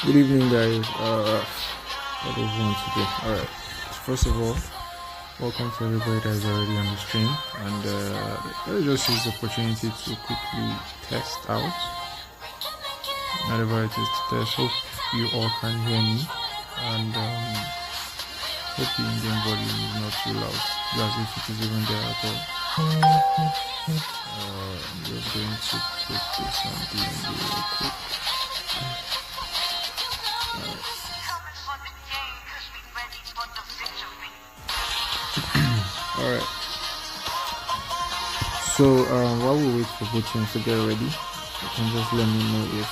Good evening, guys. What do we want to do? Alright. First of all, welcome to everybody that is already on the stream. And let's just use the opportunity to quickly test out whatever it is to test. Hope you all can hear me. And hope the in-game volume is not too loud, as if it is even there at all. I'm just going to put this on D&D real quick. Alright. So while we wait for voting to get ready, you can just let me know if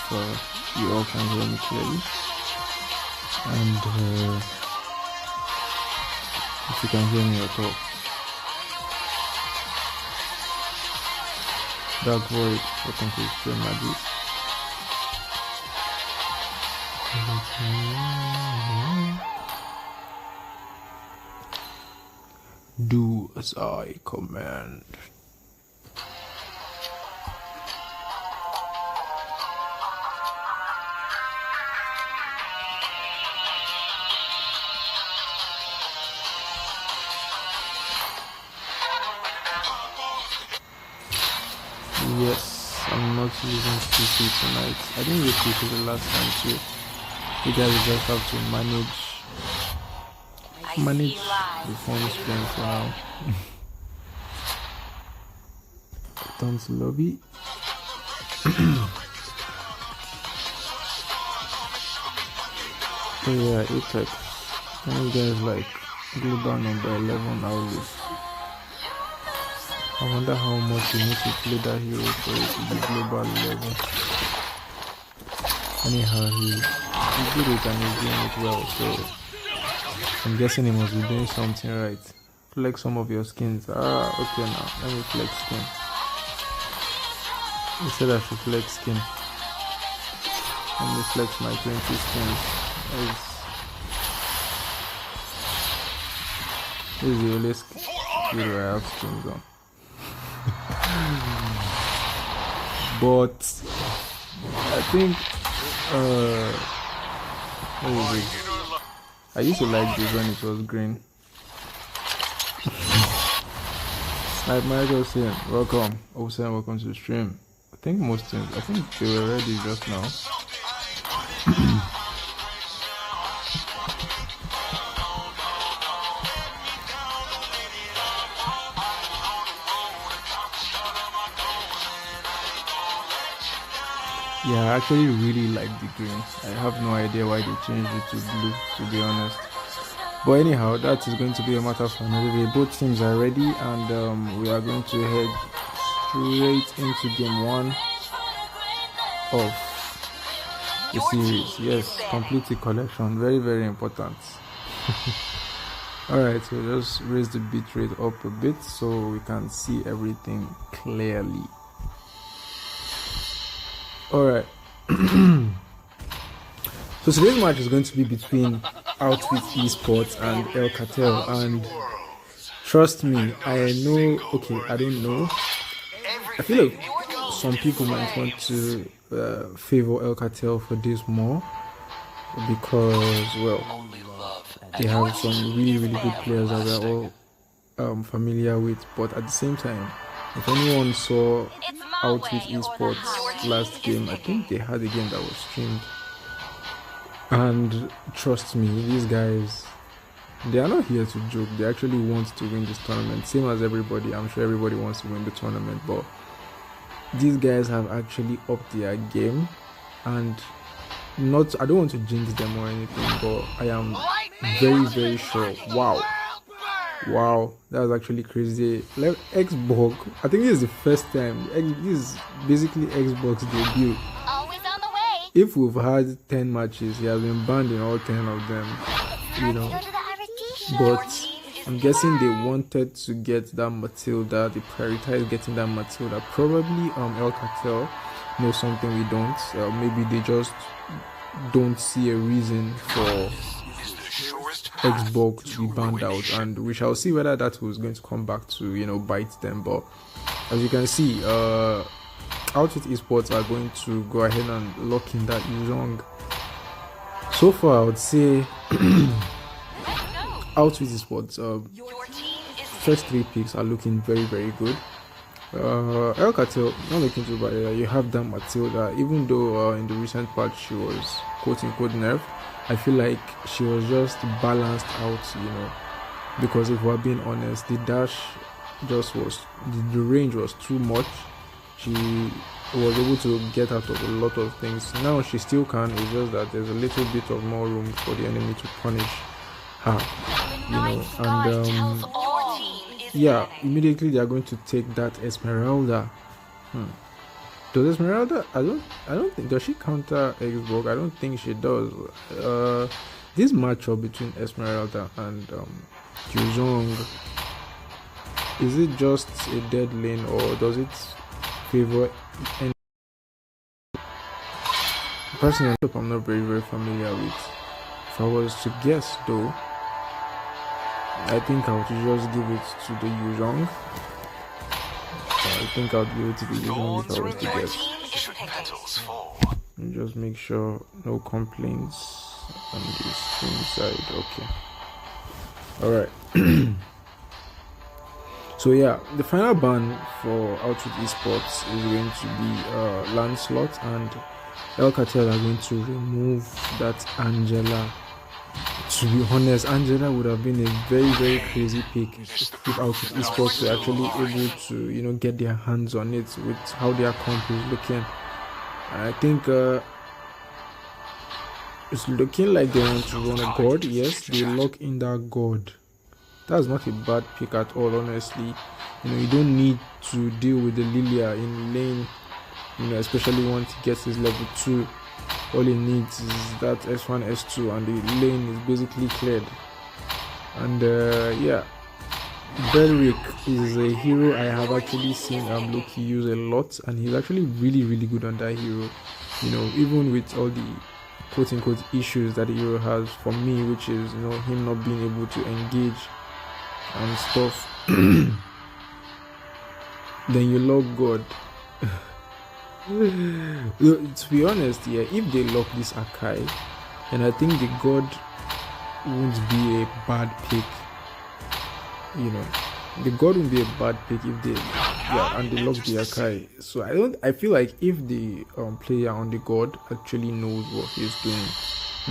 you all can hear me clearly. And if you can hear me at all. Dark Void, welcome to the stream, Magic. Do as I command. Yes, I'm not using PC tonight. I didn't use PC the last time too. You guys just have to manage the phone screen for now. Down to lobby. Oh yeah, Apex. Can you guys like global number 11 hours? I wonder how much you need to play that hero for it to be global 11. Anyhow, he's good it and he's doing it well, so I'm guessing he must be doing something right. Flex some of your skins. Okay now. Let me flex skin. He said I should flex skin. Let me flex my 20 skins. This is the only skill I have skins on. But I think what is it? I used to like this when it was green. Like Michael saying, welcome. Saying welcome to the stream. I think they were ready just now. Yeah, I actually really like the green. I have no idea why they changed it to blue, to be honest. But anyhow, that is going to be a matter for another day. Both teams are ready, and we are going to head straight into game one of the series. Yes, complete the collection. Very, very important. Alright, so just raise the bit rate up a bit so we can see everything clearly. Alright. So today's match is going to be between Outwit Esports and El Cartel, and trust me, I know, okay, I don't know. I feel like some people might want to favor El Cartel for this more because, well, they have some really, really good players that we're all familiar with, but at the same time, if anyone saw Outwit Esports last game, I think they had a game that was streamed. And trust me, these guys, they are not here to joke. They actually want to win this tournament. Same as everybody. I'm sure everybody wants to win the tournament, but these guys have actually upped their game. And I don't want to jinx them or anything, but I am very, very sure. Wow, that was actually crazy. Like Xbox, I think this is the first time. This is basically Xbox debut. If we've had 10 matches, he has been banned in all 10 of them, you know. But I'm guessing they wanted to get that Matilda. They prioritized getting that Matilda. Probably El Cartel knows something we don't. Maybe they just don't see a reason for Xbox to be banned out, and we shall see whether that was going to come back to, you know, bite them. But as you can see, Outwit Esports are going to go ahead and lock in that Yuzhong. So far, I would say Outwit Esports first 3 picks are looking very, very good. El Cartel, not looking too bad. You have that Matilda, even though in the recent patch she was quote-unquote nerfed. I feel like she was just balanced out, you know, because if we're being honest, the dash just was, the range was too much. She was able to get out of a lot of things. Now she still can, it's just that there's a little bit of more room for the enemy to punish her, you know. And yeah, immediately they are going to take that Esmeralda. Does Esmeralda? I don't think, does she counter Xbox? I don't think she does. This matchup between Esmeralda and Yuzhong, is it just a dead lane or does it favor any? Personally, I'm not very, very familiar with. If I was to guess though, I think I would just give it to the Yuzhong. I think I'll give it to the Yuzhong if I was to guess. And just make sure no complaints on the stream side. Okay. Alright. So yeah, the final ban for Outwit Esports is going to be Lancelot, and El Cartel are going to remove that Angela. To be honest, Angela would have been a very, very crazy pick if Outwit Esports were actually able to, you know, get their hands on it with how their comp is looking. I think it's looking like they want to run a god. Yes, they lock in that god. That's not a bad pick at all, honestly. You know, you don't need to deal with the Lilia in lane, you know, especially once he gets his level 2. All he needs is that S1, S2, and the lane is basically cleared. And yeah, Belric is a hero I have actually seen Loki use a lot, and he's actually really, really good on that hero. You know, even with all the quote-unquote issues that the hero has for me, which is, you know, him not being able to engage and stuff. Then you lock God. To be honest, yeah, if they lock this Akai, then I think the God won't be a bad pick. You know, the God won't be a bad pick if they, yeah, and they lock the Akai. So I feel like if the player on the God actually knows what he's doing,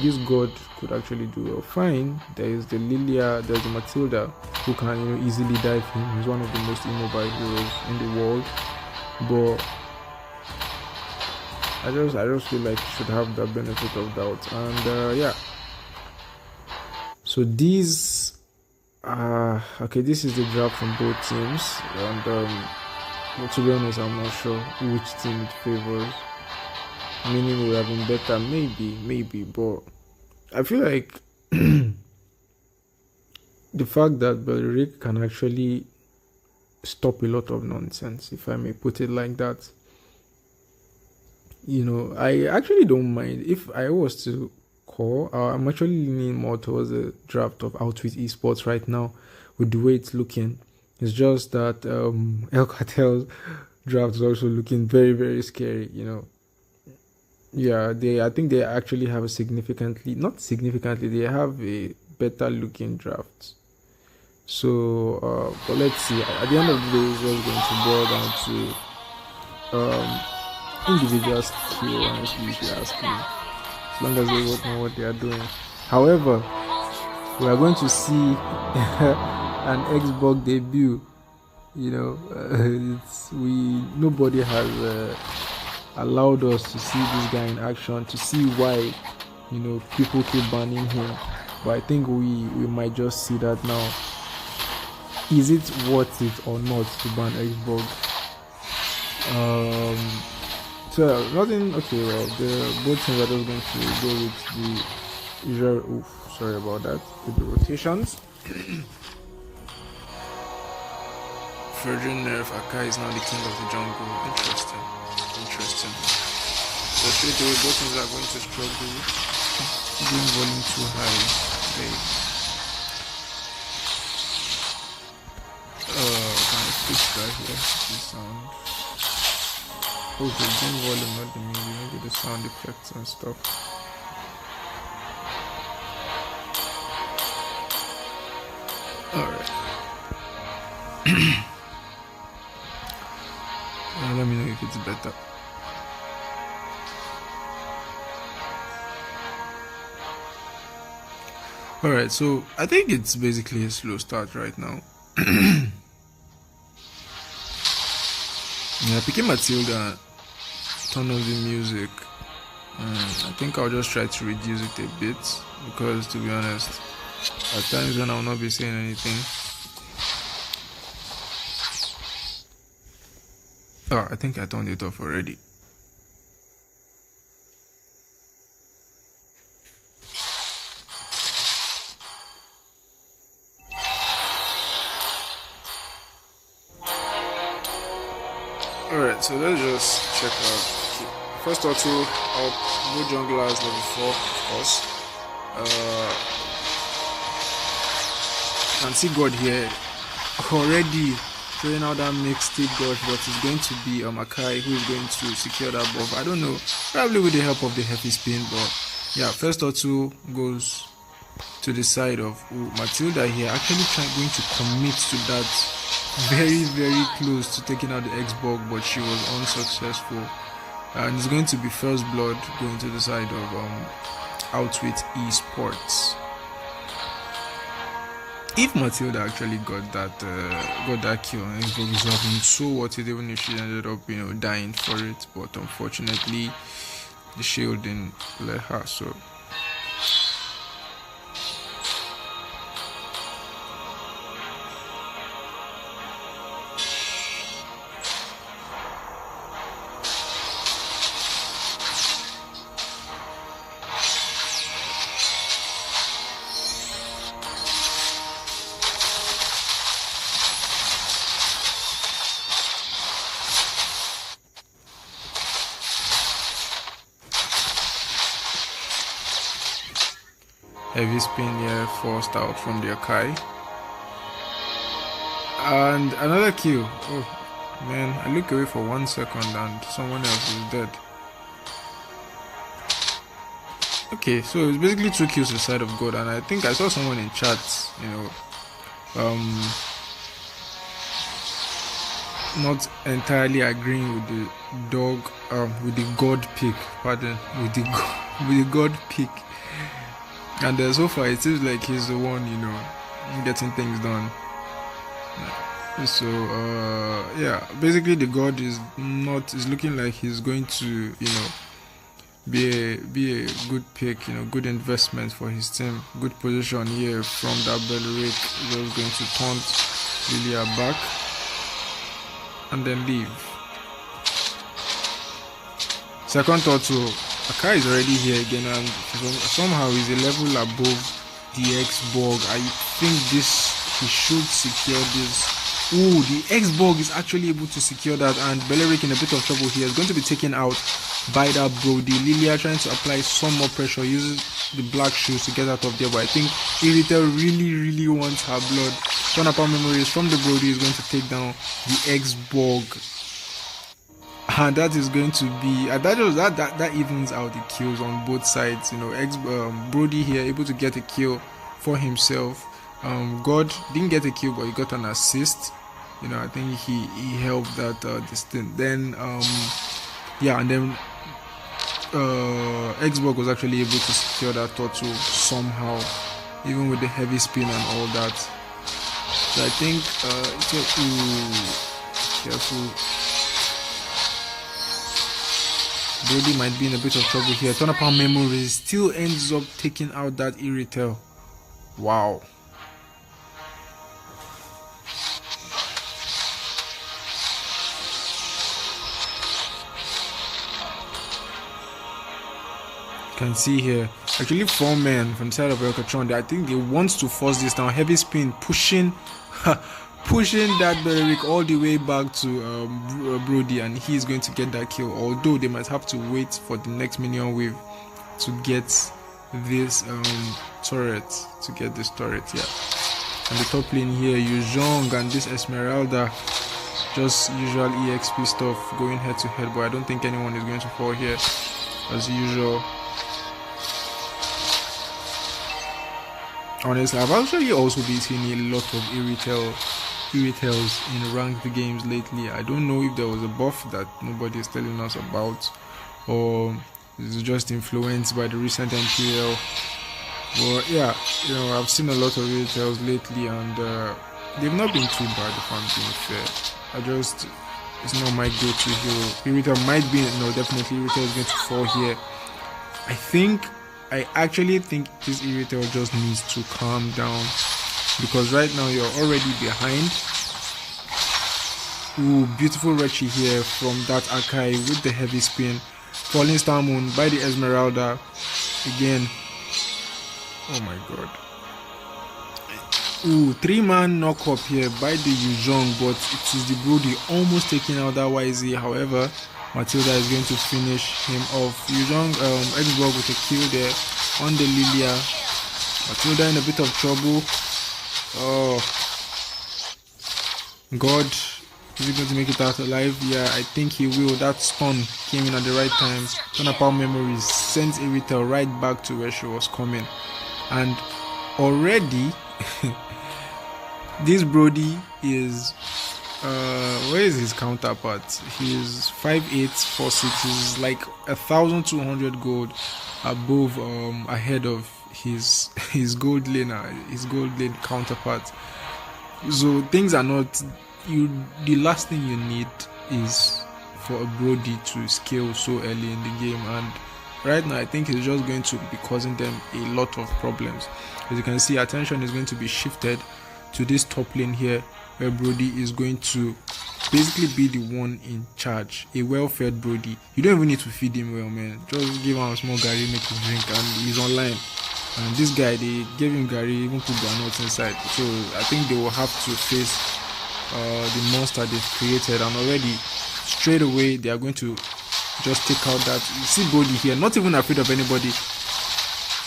this God could actually do well. Fine, there is the Lilia, there's the Matilda, who can, you know, easily dive him. He's one of the most immobile heroes in the world. But I just feel like you should have the benefit of doubt. And yeah. So these okay, this is the draft from both teams, and but to be honest, I'm not sure which team it favors. Meaning it would have been better, maybe, but I feel like the fact that Beleric can actually stop a lot of nonsense, if I may put it like that. I actually don't mind if I was to call. I'm actually leaning more towards the draft of Outwit Esports right now, with the way it's looking. It's just that El Cartel's draft is also looking very, very scary. Yeah, I think they actually have not significantly, they have a better looking draft. So, but let's see. At the end of the day, it's just going to boil down to individual skill, honestly, if you ask me. As long as they work on what they are doing. However, we are going to see an Xbox debut. Nobody has allowed us to see this guy in action, to see why people keep banning him. But I think we might just see that now. Is it worth it or not to ban Xbox? So nothing. Okay, well, both teams are just going to go with the usual. Sorry about that. With the rotations. Virgin Nerf Akai is now the king of the jungle. Interesting. So straight away, both teams are going to struggle. Game volume too high. Can I fix that here? The sound. Okay, game volume, not the music. Maybe the sound effects and stuff. Alright. Let me know if it's better. Alright, so I think it's basically a slow start right now. Yeah, picking Matilda, turn off the music. I think I'll just try to reduce it a bit, because to be honest, at times when I'll not be saying anything. Oh, I think I turned it off already. Alright, so let's just check out. First or two, no junglers level 4, of course. Can see God here already throwing out that mixed God, but it's going to be Akai who is going to secure that buff. I don't know, probably with the help of the heavy spin, but yeah, first or two goes to the side of Matilda here, actually going to commit to that. Very, very close to taking out the Xbox, but she was unsuccessful. And it's going to be first blood going to the side of Outwit Esports. If Matilda actually got that kill on Xbox, it would have been so worth it, even if she ended up dying for it. But unfortunately, the shield didn't let her. So. Heavy spin here, forced out from the Akai. And another kill. Oh man, I look away for 1 second and someone else is dead. Okay, so it's basically 2 kills to the side of God, and I think I saw someone in chat, not entirely agreeing with the with the God pick, with the God pick. And so far it seems like he's the one, getting things done. So yeah, basically the God is looking like he's going to, be a good pick, good investment for his team. Good position here from that Belleric. Just going to taunt Lilia back and then leave. Second thought, so Akai is already here again, and somehow he's a level above the X-Borg. I think he should secure this. Ooh, the X-Borg is actually able to secure that, and Belleric in a bit of trouble here. Is going to be taken out by that Brody. Lilia trying to apply some more pressure, uses the black shoes to get out of there, but I think Iritel really wants her blood. Turn up our memories from the Brody is going to take down the X-Borg. And that is going to be that evens out the kills on both sides. Brody here able to get a kill for himself. God didn't get a kill, but he got an assist. I think he helped that distance. Then and then Xbox was actually able to secure that turtle somehow, even with the heavy spin and all that. So I think careful. Brody might be in a bit of trouble here. Turn up our memories, still ends up taking out that Iritel. Wow. Can see here actually 4 men from the side of Elkatron. I think they want to force this down. Heavy spin pushing that Belleric all the way back to Brody, and he's going to get that kill, although they might have to wait for the next minion wave to get this turret, yeah. And the top lane here, Yuzhong and this Esmeralda, just usual EXP stuff going head to head, but I don't think anyone is going to fall here as usual. Honestly, I've actually also been seeing a lot of Iritels in ranked games lately. I don't know if there was a buff that nobody is telling us about, or it's just influenced by the recent MPL. But yeah, I've seen a lot of Iritels lately, and they've not been too bad, if I'm being fair. It's not my go-to hero. Iritel might be, definitely Iritel is going to fall here. I actually think this Iritel just needs to calm down, because right now you're already behind. Ooh, beautiful Rechi here from that Akai with the heavy spin. Falling Star Moon by the Esmeralda again. Oh my god. Ooh, 3-man knock up here by the Yuzhong, but it is the Brody almost taking out that YZ. However, Matilda is going to finish him off. Yuzhong, Xbox with a kill there on the Lilia. Matilda in a bit of trouble. Oh, God, is he going to make it out alive? Yeah, I think he will. That stun came in at the right time. Turn up our memories, sends Iritel right back to where she was coming. And already, this Brody is... where is his counterpart? He's 5'8", 4'6". He's like 1,200 gold above, ahead of his gold lane counterpart. So things are not. The last thing you need is for a Brody to scale so early in the game, and right now I think it's just going to be causing them a lot of problems. As you can see, attention is going to be shifted to this top lane here, where Brody is going to basically be the one in charge. A well-fed Brody. You don't even need to feed him well, man. Just give him a small Gary, make him drink, and he's online. And this guy, they gave him Gary, even put Gaunlet inside. So I think they will have to face the monster they've created, and already straight away they are going to just take out that. You see Brody here, not even afraid of anybody.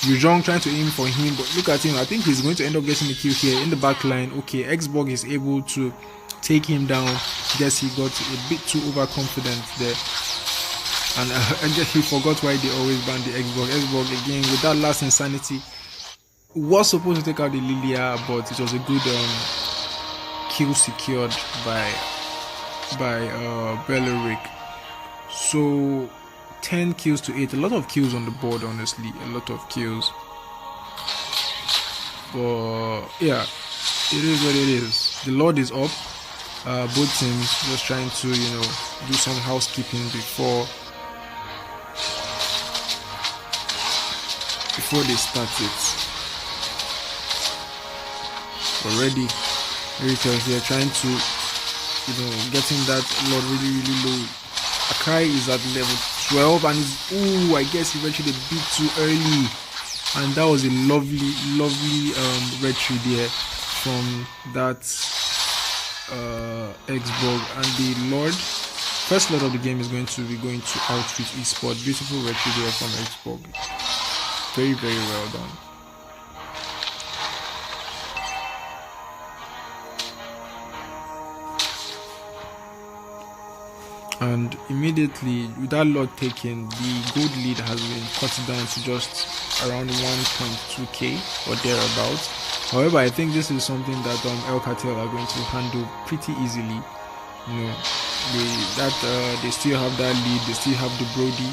Yuzhong trying to aim for him, but look at him. I think he's going to end up getting a kill here in the back line. Okay, Xborg is able to take him down. Guess he got a bit too overconfident there, and I guess he forgot why they always ban the Xborg. Xborg again with that last insanity was supposed to take out the Lilia, but it was a good kill secured by Belleric. So 10 kills to 8. A lot of kills on the board, honestly. A lot of kills. But yeah, it is what it is. The Lord is up. Both teams just trying to, do some housekeeping before before they start it. Already, Rituals here trying to, getting that Lord really low. Akai is at level 12 and is, I guess he ventured a bit too early. And that was a lovely red tree there from that Xbox. And the first Lord of the game is going to be going to Outwit Esports. Beautiful red tree there from Xbox. Very well done. And immediately with that Lord taken, the gold lead has been cut down to just around 1.2k or thereabouts. However, I think this is something that El Cartel are going to handle pretty easily. They still have that lead. They still have the Brody,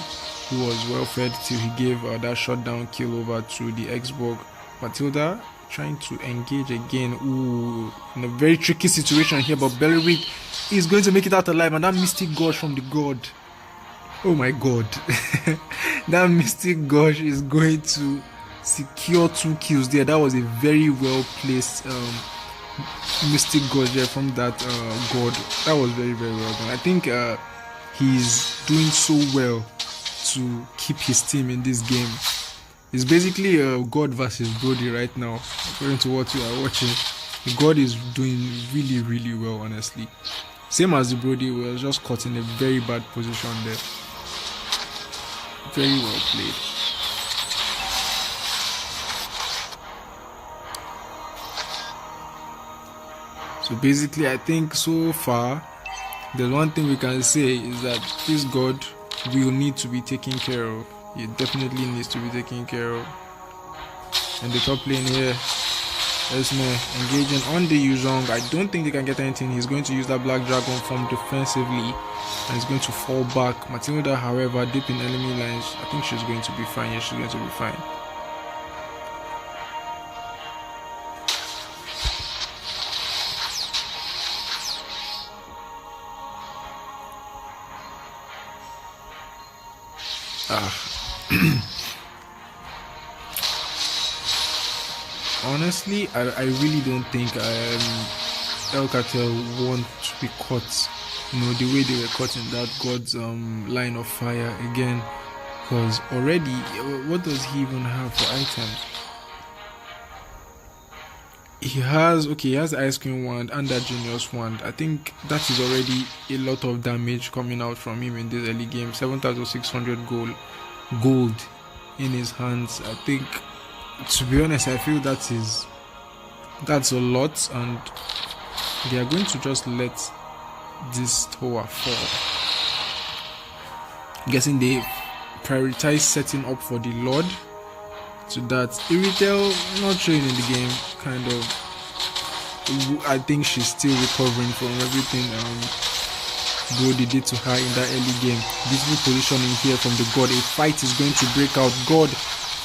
who was well fed till he gave that shutdown kill over to the Xbox. Matilda trying to engage again. In a very tricky situation here, but Belleric is going to make it out alive, and that Mystic Gush from the God. Oh my God. That Mystic Gush is going to secure 2 kills there. That was a very well placed Mystic Gush there from that God. That was very well done. I think he's doing so well to keep his team in this game. It's basically God versus Brody right now, according to what you are watching. The God is doing really well, honestly. Same as the Brody, was just caught in a very bad position there. Very well played. So basically, I think so far, the one thing we can say is that this God will need to be taken care of. He definitely needs to be taken care of. And the top lane here, Esme engaging on the Yuzong. I don't think they can get anything. He's going to use that Black Dragon form defensively, and he's going to fall back. Matilda, however, deep in enemy lines. I think she's going to be fine. Yeah, she's going to be fine. Honestly, I really don't think El Cartel want to be caught, the way they were caught in that God's line of fire again. Because already, what does he even have for items? He has Ice Cream Wand and that Genius Wand. I think that is already a lot of damage coming out from him in this early game. 7,600 gold in his hands. I think, to be honest, I feel that's a lot, and they are going to just let this tower fall. I'm guessing they prioritize setting up for the Lord, so that Iritel not showing in the game, kind of. I think she's still recovering from everything Brody did to her in that early game. Beautiful positioning here from the God. A fight is going to break out. God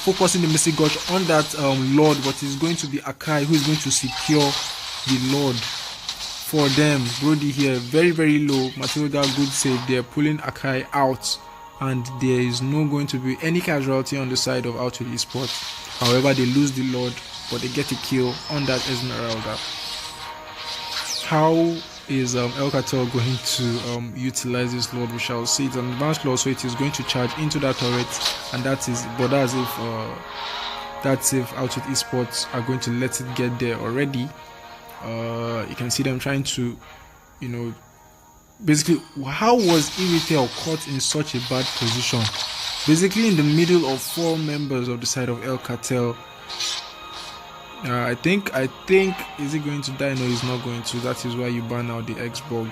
focusing the Mystic Gush on that Lord, but it's going to be Akai who is going to secure the Lord for them. Brody here, very low. Matilda, good save. They're pulling Akai out, and there is no going to be any casualty on the side of Outwit Esports. However, they lose the Lord, but they get a kill on that Esmeralda. How is El Cartel going to utilize this Lord? We shall see. It's an advanced Lord, so it is going to charge into that turret, and that's if Outwit Esports are going to let it get there already. You can see them trying to, basically, how was Iritel caught in such a bad position? Basically in the middle of 4 members of the side of El Cartel. I think, is he going to die? No, he's not going to. That is why you ban out the Xbox.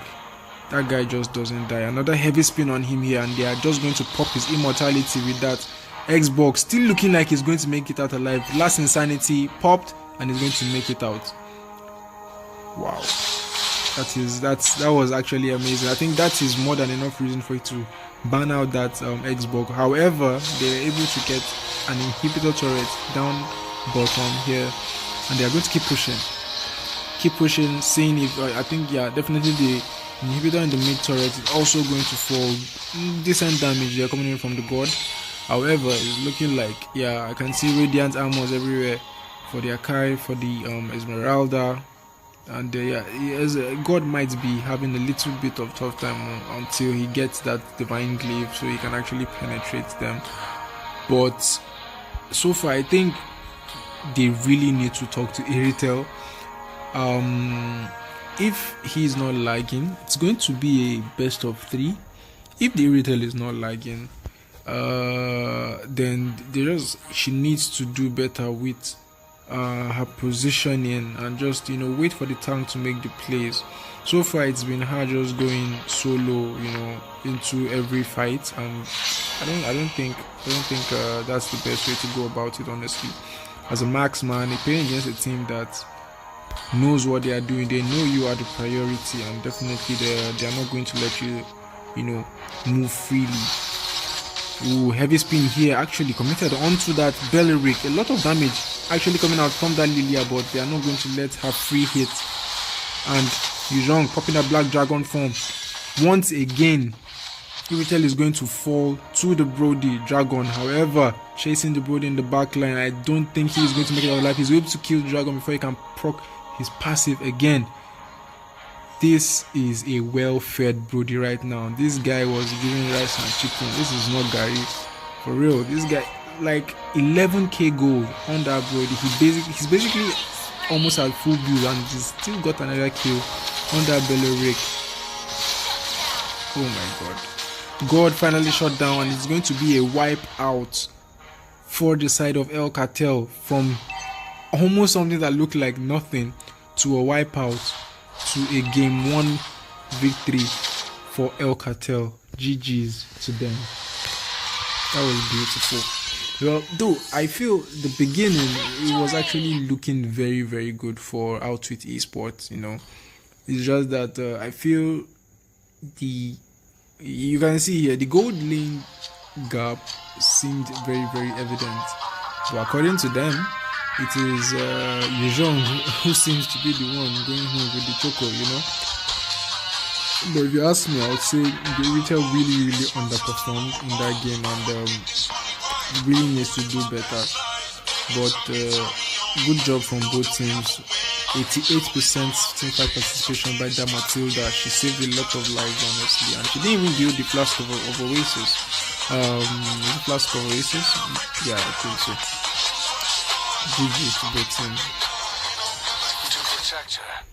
That guy just doesn't die. Another heavy spin on him here, and they are just going to pop his immortality with that Xbox. Still looking like he's going to make it out alive. Last Insanity popped, and he's going to make it out. Wow. That was actually amazing. I think that is more than enough reason for you to ban out that Xbox. However, they were able to get an inhibitor turret down bottom here, and they are going to keep pushing, seeing if I think definitely the inhibitor in the mid turret is also going to fall. Decent damage there coming in from the God. However, it's looking like, yeah, I can see radiant armors everywhere for the Akai, for the Esmeralda, and yeah, God might be having a little bit of tough time until he gets that divine glaive, so he can actually penetrate them. But so far, I think they really need to talk to Iritel. If he's not lagging, it's going to be a best of 3. If the Iritel is not lagging, then she needs to do better with her positioning and just wait for the tank to make the plays. So far it's been her just going solo into every fight, and I don't think that's the best way to go about it, honestly. As a marksman, you're playing against a team that knows what they are doing. They know you are the priority, and definitely they are not going to let you move freely. Ooh, heavy spin here, actually committed onto that Belleric. A lot of damage actually coming out from that Lilia, but they are not going to let her free hit. And Yuzhong popping that Black Dragon form. Once again, Iritel is going to fall to the Brody Dragon. However, chasing the Brody in the back line, I don't think he is going to make it out alive. He's able to kill the Dragon before he can proc his passive again. This is a well-fed Brody right now. This guy was giving rice and chicken. This is not Gary. For real. This guy, like 11k gold on that Brody. He's basically almost at full build, and he's still got another kill on that Belleric. Oh my god. God finally shot down, and it's going to be a wipe out for the side of El Cartel, from almost something that looked like nothing to a wipe out to a game 1 victory for El Cartel. GG's to them. That was beautiful. Well, though I feel the beginning, it was actually looking very, very good for Outwit Esports. It's just that I feel you can see here the gold lane gap seemed very, very evident, but according to them, it is Yuzhong who seems to be the one going home with the choco, But if you ask me, I would say the Iritel really, really underperformed in that game, and really needs to do better. But good job from both teams. 88% teamfight participation by that Matilda. She saved a lot of lives, honestly, and she didn't even deal the flask of Oasis. The flask of Oasis? Yeah, I think so. GG to both teams. To protect her.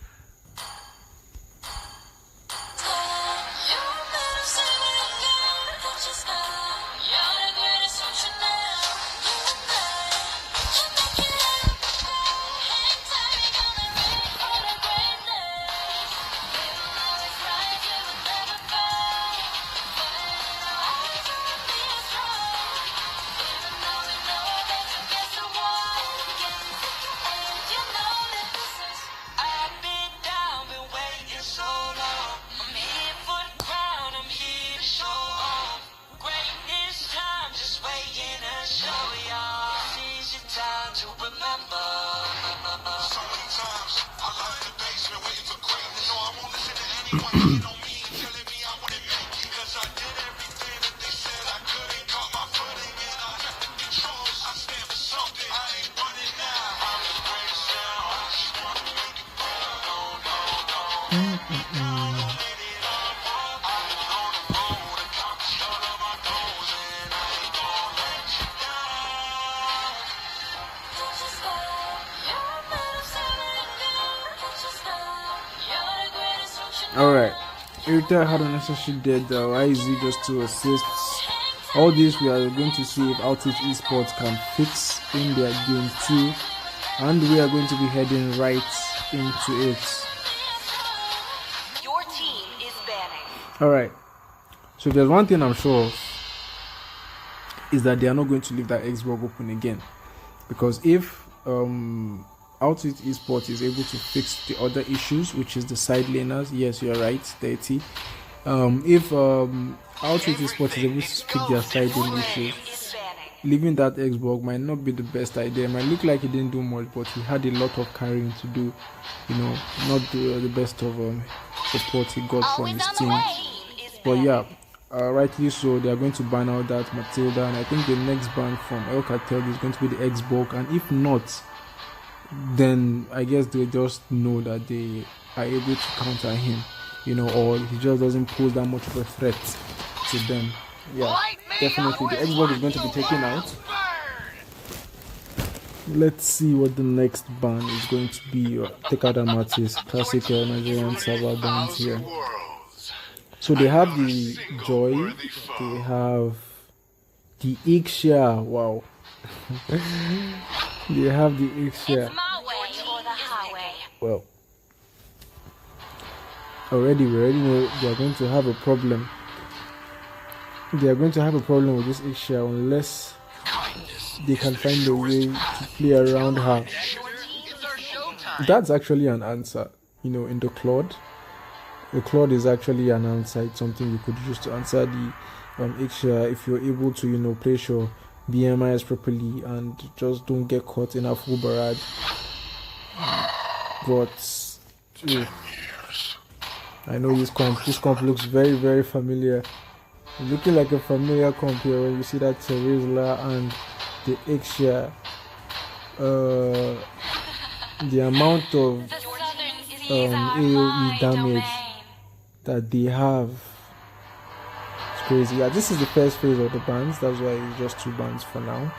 Alright, Iritel had unnecessary dead, YZ just 2 assists. All this we are going to see if Outwit Esports can fix in their game 2, and we are going to be heading right into it. Your team is banning. Alright, so there's one thing I'm sure of, is that they are not going to leave that Xbox open again, because if Outwit Esports is able to fix the other issues, which is the side laners, yes, you're right, 30. If Outwit Esports is able to fix their side lane issues, leaving that Xbox might not be the best idea. It might look like he didn't do much, but he had a lot of carrying to do, not the best of support he got from his team. But yeah, rightly so, they are going to ban out that Matilda, and I think the next ban from El Cartel is going to be the X-Bulk, and if not, then I guess they just know that they are able to counter him, or he just doesn't pose that much of a threat to them. Yeah, definitely the X-Bulk is going to be taken out. Let's see what the next ban is going to be. Take out Amatis, classic Nigerian server bans here. So they have the Joy, they have the Ixia, wow. They have the Ixia. Well, we already know they are going to have a problem. They are going to have a problem with this Ixia unless they can find a way to play around her. That's actually an answer, in the Claude. The Claude is actually an answer. It's something you could use to answer the Ixia if you're able to, place your BMIs properly and just don't get caught in a full barrage. But I know this comp looks very, very familiar. Looking like a familiar comp here when you see that Terizla and the Ixia. The amount of AoE damage that they have, it's crazy. Yeah, this is the first phase of the bans. That's why it's just 2 bans for now.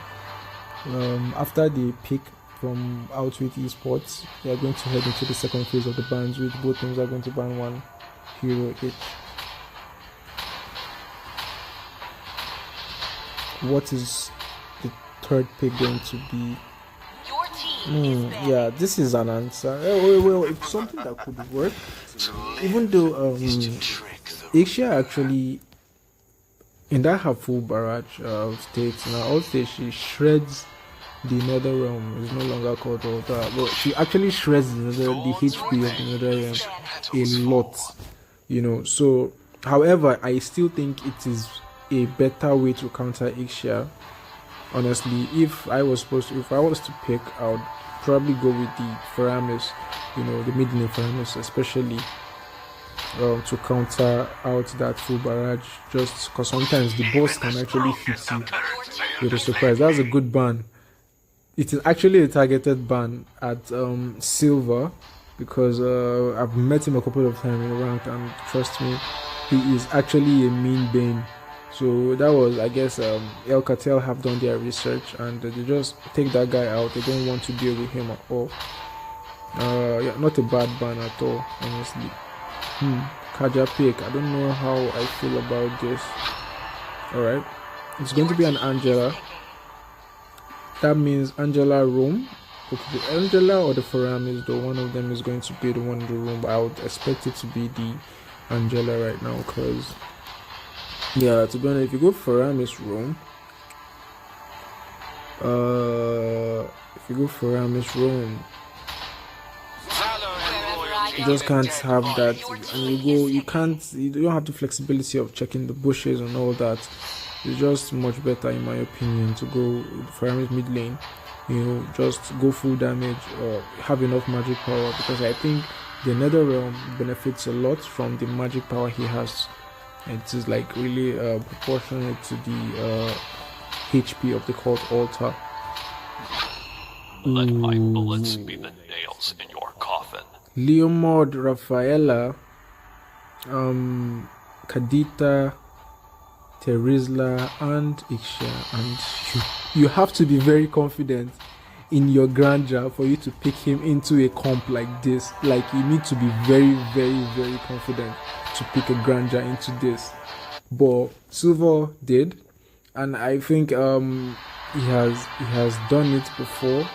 After the pick from Outwit Esports, they are going to head into the second phase of the bans, which both teams are going to ban 1 hero each. What is the third pick going to be? Yeah, this is an answer. Well, it's something that could work. Even though Ixia actually, in that her full barrage states, now also she shreds the Nether Realm. It's no longer called Altar, but she actually shreds the HP of the Nether Realm a lot. So, however, I still think it is a better way to counter Ixia. Honestly, if I was to pick, I would probably go with the Faramis, the mid-lane Faramis, especially to counter out that full barrage. Just because sometimes the boss can actually hit you with a surprise. That's a good ban. It is actually a targeted ban at Silver, because I've met him a couple of times in rank, and trust me, he is actually a mean Bane. So that was, I guess, El Cartel have done their research and they just take that guy out. They don't want to deal with him at all. Yeah, not a bad ban at all, honestly. Kaja pick. I don't know how I feel about this. Alright. It's going to be an Angela. That means Angela roam. It could be Angela or the Faramis, though one of them is going to be the one in the room. But I would expect it to be the Angela right now, because yeah, to be honest, if you go Faramis room, you just can't have that, and you don't have the flexibility of checking the bushes and all that. It's just much better, in my opinion, to go Faramis mid lane. Just go full damage or have enough magic power, because I think the Nether Realm benefits a lot from the magic power he has. It is like really proportionate to the HP of the cult altar. Let my bullets be the nails in your coffin. Leomord, Rafaela, Kadita, Terizla, and Ixia. And you have to be very confident in your grandeur for you to pick him into a comp like this. Like, you need to be very, very, very confident to pick a grandeur into this. But Silver did, and I think he has done it before.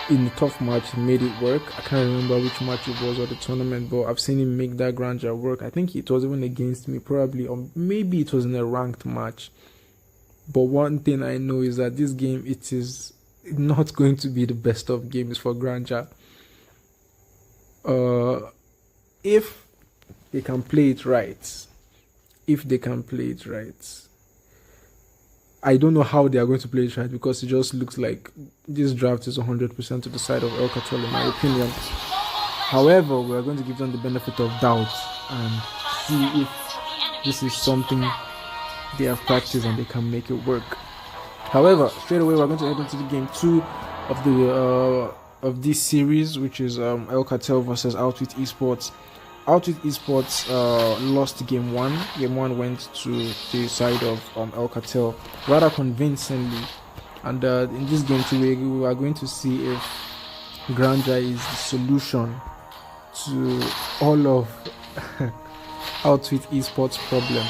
In the tough match, he made it work. I can't remember which match it was or the tournament, but I've seen him make that grandeur work. I think it was even against me, probably, or maybe it was in a ranked match. But one thing I know is that this game, it is not going to be the best of games for grandeur. If they can play it right, I don't know how they are going to play it right, because it just looks like this draft is 100% to the side of El Cartel, in my opinion. However, we are going to give them the benefit of doubt and see if this is something they have practiced and they can make it work. However, straight away we're going to head into the game 2 of the of this series, which is El Cartel versus Outwit Esports. Outwit Esports lost game 1. Game 1 went to the side of El Cartel rather convincingly, and in this game 2 we are going to see if Granja is the solution to all of Outwit Esports problem.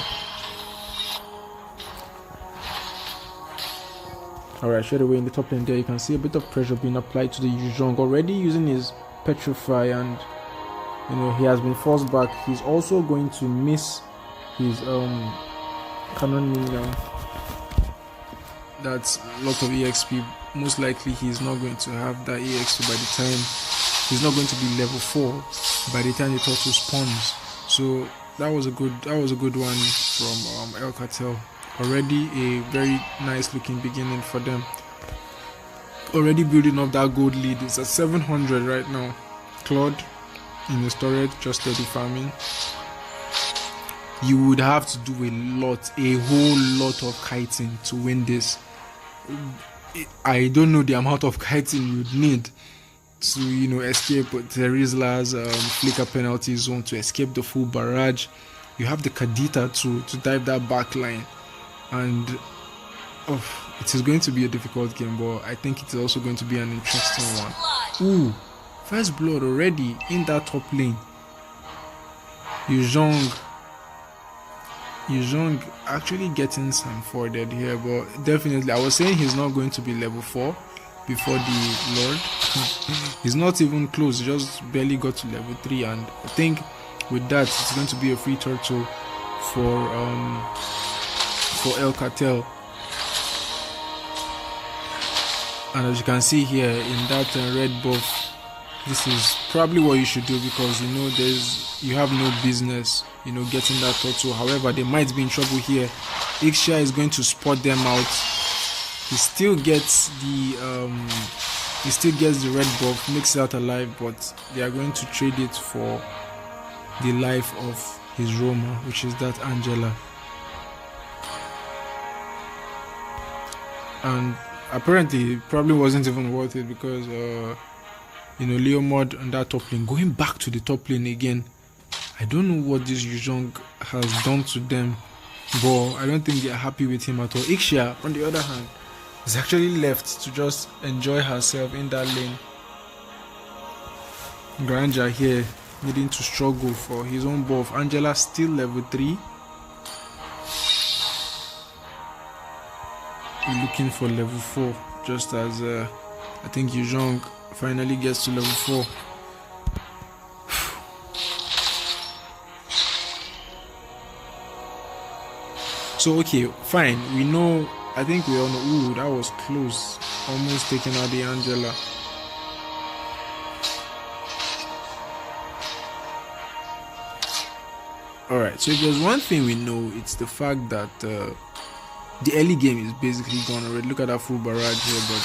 Alright, straight away in the top lane there you can see a bit of pressure being applied to the Yuzhong, already using his Petrify, and he has been forced back. He's also going to miss his cannon minion. That's a lot of EXP. Most likely he's not going to have that EXP by the time he's not going to be level 4 by the time the turtle spawns. So that was a good one from El Cartel. Already a very nice looking beginning for them. Already building up that gold lead. It's at 700 right now. Claude in the storage, just steady farming. You would have to do a whole lot of kiting to win this. I don't know the amount of kiting you'd need to escape Terizla's flicker penalty zone, to escape the full barrage. You have the Kadita to dive that back line, and it is going to be a difficult game, but I think it is also going to be an interesting one. Ooh, first blood already in that top lane. Yuzhong actually getting some forwarded here, but definitely I was saying he's not going to be level 4 before the Lord. He's not even close, he just barely got to level 3, and I think with that it's going to be a free turtle for El Cartel. And as you can see here in that red buff, this is probably what you should do, because you have no business getting that turtle. However, they might be in trouble here. Ixia is going to spot them out. He still gets the red buff, makes it out alive, but they are going to trade it for the life of his Roma, which is that Angela. And apparently it probably wasn't even worth it, because Leo Mod on that top lane, going back to the top lane again. I don't know what this Yuzhong has done to them, but I don't think they are happy with him at all. Ixia, on the other hand, is actually left to just enjoy herself in that lane. Granja here needing to struggle for his own buff. Angela still level 3. Looking for level 4, just as I think Yuzhong finally gets to level 4. So okay, fine, I think we all know. Ooh, that was close, almost taking out the Angela. Alright, so if there's one thing we know, it's the fact that the early game is basically gone already. Look at that full barrage here, but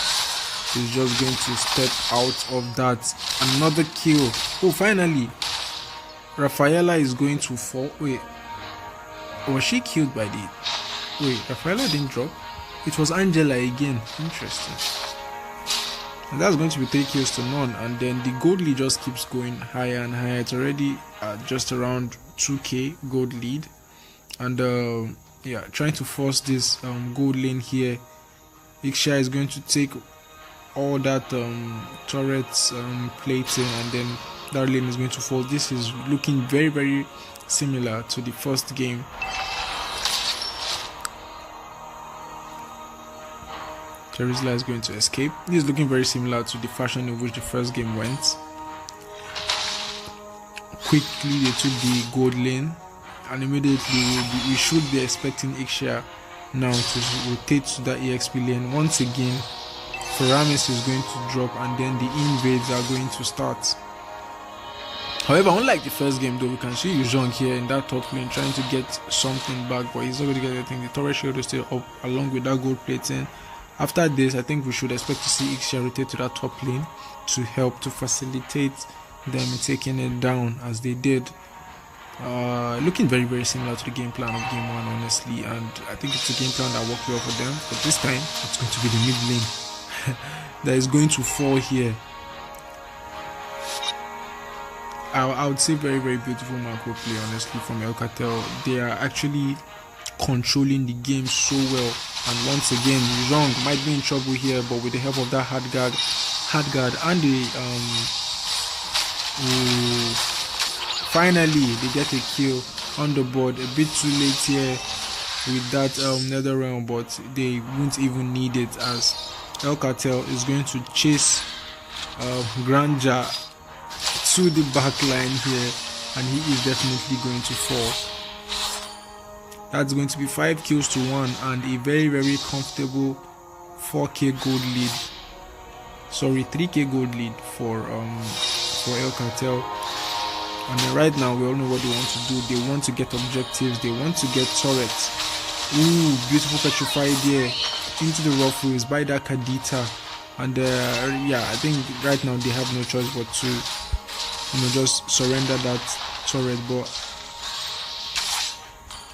he's just going to step out of that. Another kill. Oh, finally, Rafaela is going to fall. Wait, was she killed by the... Wait, Rafaela didn't drop? It was Angela again. Interesting. And that's going to be 3 kills to none, and then the gold lead just keeps going higher and higher. It's already just around 2k gold lead, and yeah, trying to force this gold lane here. Ixia is going to take all that turrets plating, and then that lane is going to fall. This is looking very, very similar to the first game. Terizla is going to escape. This is looking very similar to the fashion in which the first game went. Quickly they took the gold lane, and immediately we should be expecting Ixia now to rotate to that EXP lane. Once again, Faramis is going to drop, and then the invades are going to start. However, unlike the first game though, we can see Yuzhong here in that top lane trying to get something back, but he's not going to get anything. The turret shield is still up along with that gold plating. After this, I think we should expect to see Ixia rotate to that top lane to help to facilitate them taking it down as they did Looking very, very similar to the game plan of game 1, honestly, and I think it's a game plan that worked well for them, but this time it's going to be the mid lane that is going to fall here. I would say very, very beautiful macro play, honestly, from El Cartel. They are actually controlling the game so well, and once again, Zhong might be in trouble here, but with the help of that hard guard and the finally they get a kill on the board. A bit too late here with that nether realm, but they won't even need it, as El Cartel is going to chase Granja to the back line here, and he is definitely going to fall. That's going to be 5 kills to 1 and a very, very comfortable 4k gold lead. Sorry, 3k gold lead for El Cartel. And then right now we all know what they want to do. They want to get objectives, they want to get turrets. Ooh, beautiful petrified there into the ruffles by that Kadita. And yeah, I think right now they have no choice but to, you know, just surrender that turret. But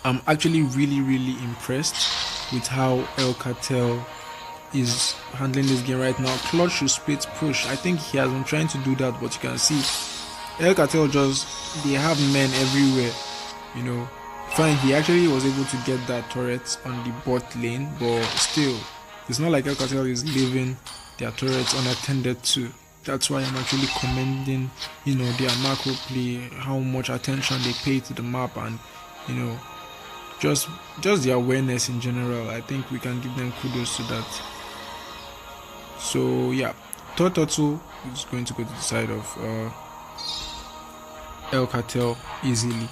I'm actually really, really impressed with how El Cartel is handling this game right now. Clutch should split push. I think he has been trying to do that, but you can see El Cartel they have men everywhere, you know. Fine, he actually was able to get that turret on the bot lane, but still, it's not like El Cartel is leaving their turrets unattended to. That's why I'm actually commending, you know, their macro play, how much attention they pay to the map, and, you know, just the awareness in general. I think we can give them kudos to that. So yeah, Turtle is going to go to the side of El Cartel easily,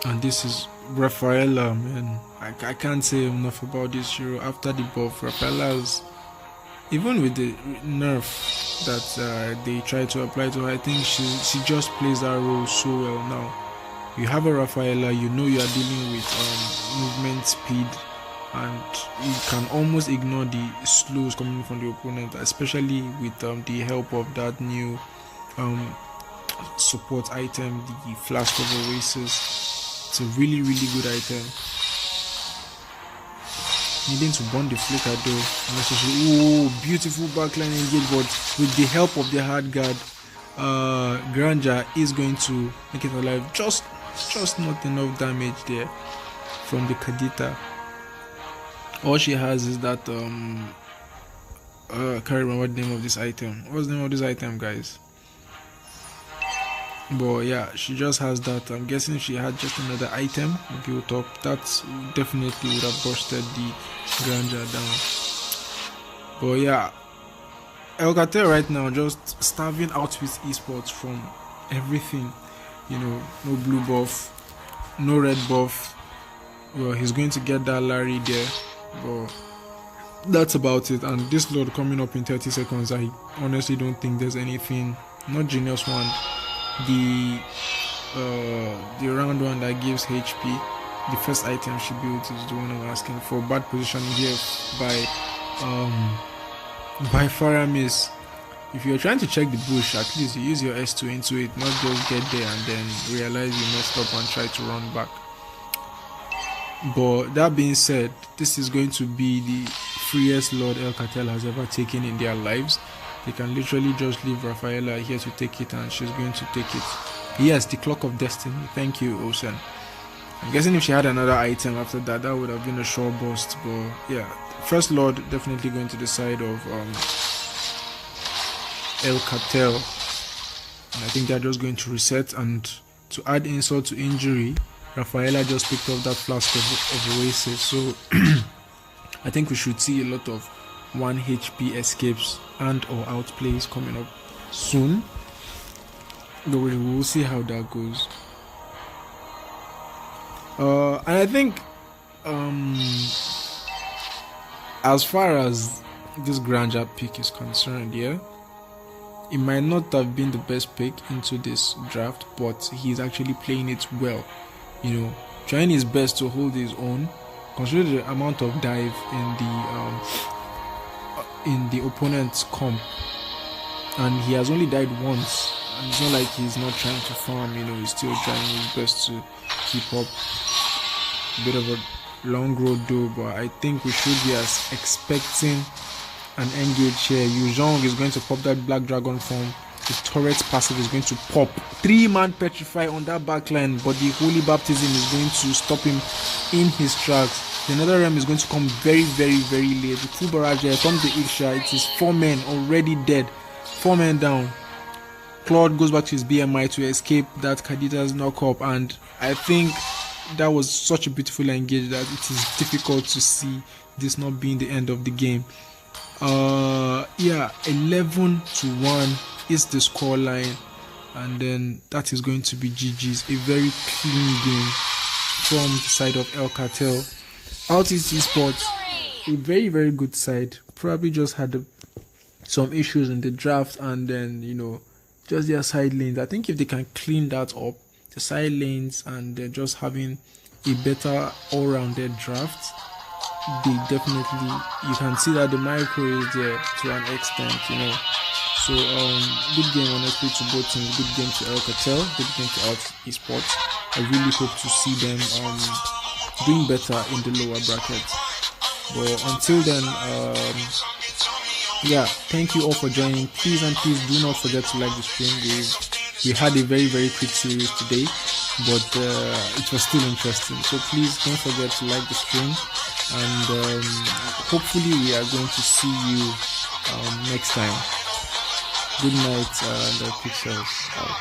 and this is Rafaela, man. I can't say enough about this hero. After the buff, Rafaela's, even with the nerf that they try to apply to her, I think she just plays that role so well now. You have a Rafaela, you know you are dealing with movement speed, and you can almost ignore the slows coming from the opponent, especially with the help of that new support item, the Flask of Oasis. It's a really, really good item. Needing to burn the flicker though. Ooh, beautiful backline engage, but with the help of the hard guard, Granja is going to make it alive. Just not enough damage there from the Kadita. All she has is that I can't remember the name of this item. What's the name of this item, guys? But yeah, she just has that. I'm guessing if she had just another item built up, that definitely would have busted the Granja down. But yeah, El Cartel right now just starving Outwit Esports from everything. You know, no blue buff, no red buff. Well, he's going to get that Larry there, but that's about it. And this load coming up in 30 seconds, I honestly don't think there's anything, not Genius One, the round one that gives HP. The first item she built is the one I'm asking for. Bad position here by Faramis. If you're trying to check the bush, at least you use your S2 into it, not just get there and then realize you messed up and try to run back. But that being said, this is going to be the freest Lord El Cartel has ever taken in their lives. They can literally just leave Rafaela here to take it, and she's going to take it. Yes, the Clock of Destiny. Thank you, Osen. I'm guessing if she had another item after that, that would have been a sure bust. But yeah, first Lord definitely going to the side of El Cartel. And I think they're just going to reset, and to add insult to injury, Rafaela just picked up that Flask of Oasis. So I think we should see a lot of 1 HP escapes and or outplays coming up soon. But we will see how that goes. And I think as far as this Granja pick is concerned, yeah, it might not have been the best pick into this draft, but he's actually playing it well. You know, trying his best to hold his own. Consider the amount of dive in the opponent's comp, and he has only died once. and it's not like he's not trying to farm. He's still trying his best to keep up. A bit of a long road though, but I think we should be expecting an engage here. Yu Zhong is going to pop that Black Dragon form. The turret passive is going to pop. 3-man petrify on that backline, but the Holy Baptism is going to stop him in his tracks. The Nether Realm is going to come very, very, very late. The full barrage here from the Iksha. It is 4 men already dead. 4 men down. Claude goes back to his BMI to escape that Kadita's knock up, and I think that was such a beautiful engage that it is difficult to see this not being the end of the game. 11-1 is the score line, and then that is going to be GG's. A very clean game from the side of El Cartel. Outwit Esports, a very, very good side. Probably just had some issues in the draft, and then just their side lanes. I think if they can clean that up, the side lanes, and they're just having a better all-rounded draft, they definitely, you can see that the micro is there to an extent. So good game honestly to both teams. Good game to El Cartel, good game to Outwit Esports. I really hope to see them doing better in the lower brackets. But until then, thank you all for joining. Please do not forget to like the stream. We had a very, very quick series today, but it was still interesting. So please don't forget to like the stream, and hopefully we are going to see you next time. Good night, and Pixels out.